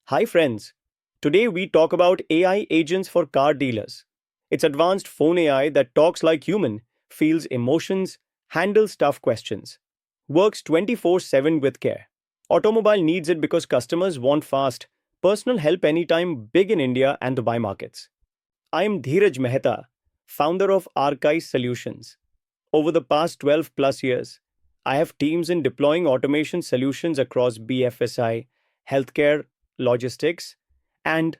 Hi friends. Today we talk about AI agents for car dealers. It's advanced phone AI that talks like human, feels emotions, handles tough questions, works 24/7 with care. Automobile needs it because customers want fast, personal help anytime big in India and Dubai markets. I am Dheeraj Mehta, founder of Archive Solutions. Over the past 12 plus years, I have teams in deploying automation solutions across BFSI, healthcare, logistics, and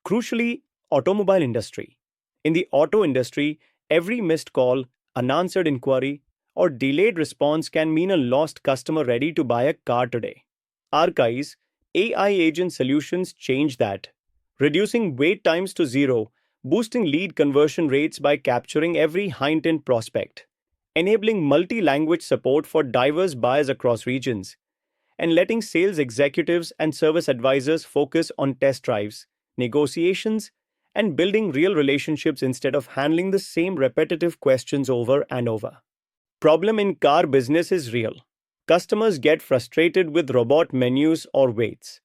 crucially, automobile industry. In the auto industry, every missed call, unanswered inquiry, or delayed response can mean a lost customer ready to buy a car today. Archives, AI agent solutions change that, reducing wait times to zero, boosting lead conversion rates by capturing every hint in prospect, enabling multi-language support for diverse buyers across regions, and letting sales executives and service advisors focus on test drives, negotiations, and building real relationships instead of handling the same repetitive questions over and over. Problem in car business is real. Customers get frustrated with robot menus or waits.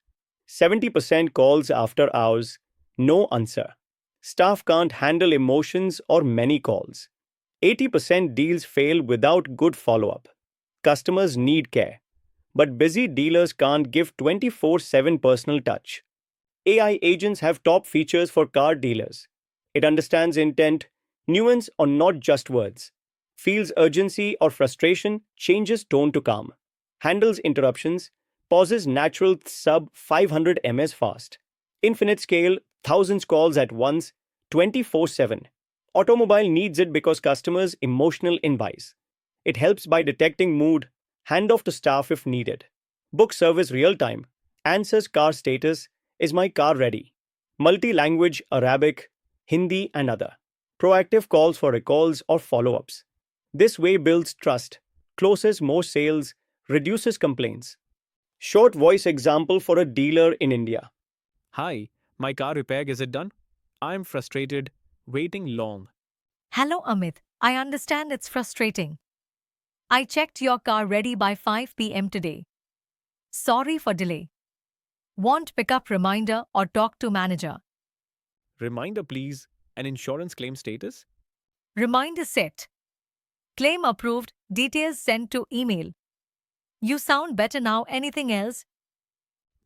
70% calls after hours, no answer. Staff can't handle emotions or many calls. 80% deals fail without good follow up. Customers need care, but busy dealers can't give 24/7 personal touch. AI agents have top features for car dealers. It understands intent, nuance or not just words, feels urgency or frustration, changes tone to calm, handles interruptions, pauses natural sub 500 ms fast, infinite scale, thousands calls at once, 24/7. Automobile needs it because customers emotional invites. It helps by detecting mood, handoff to staff if needed. Book service real time, answers car status, is my car ready? Multi-language Arabic, Hindi and other. Proactive calls for recalls or follow-ups. This way builds trust, closes more sales, reduces complaints. Short voice example for a dealer in India. Hi, my car repair is it done? I'm frustrated, waiting long. Hello, Amit. I understand it's frustrating. I checked your car ready by 5 p.m. today. Sorry for delay. Want pickup reminder or talk to manager? Reminder please, an insurance claim status? Reminder set. Claim approved, details sent to email. You sound better now. Anything else?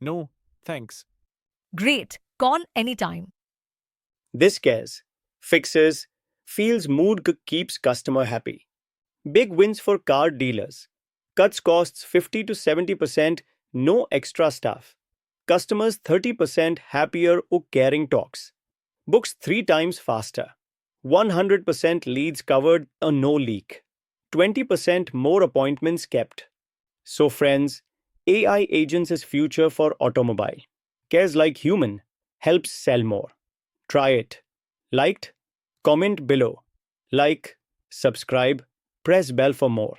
No, thanks. Great. Call anytime. This cares, fixes, feels mood keeps customer happy. Big wins for car dealers. Cuts costs 50 to 70%, no extra staff. Customers 30% happier who caring talks. Books 3 times faster. 100% leads covered, a no leak. 20% more appointments kept. So friends, AI agents is future for automobile. Cares like human, helps sell more. Try it. Liked? Comment below. Like, subscribe, press bell for more.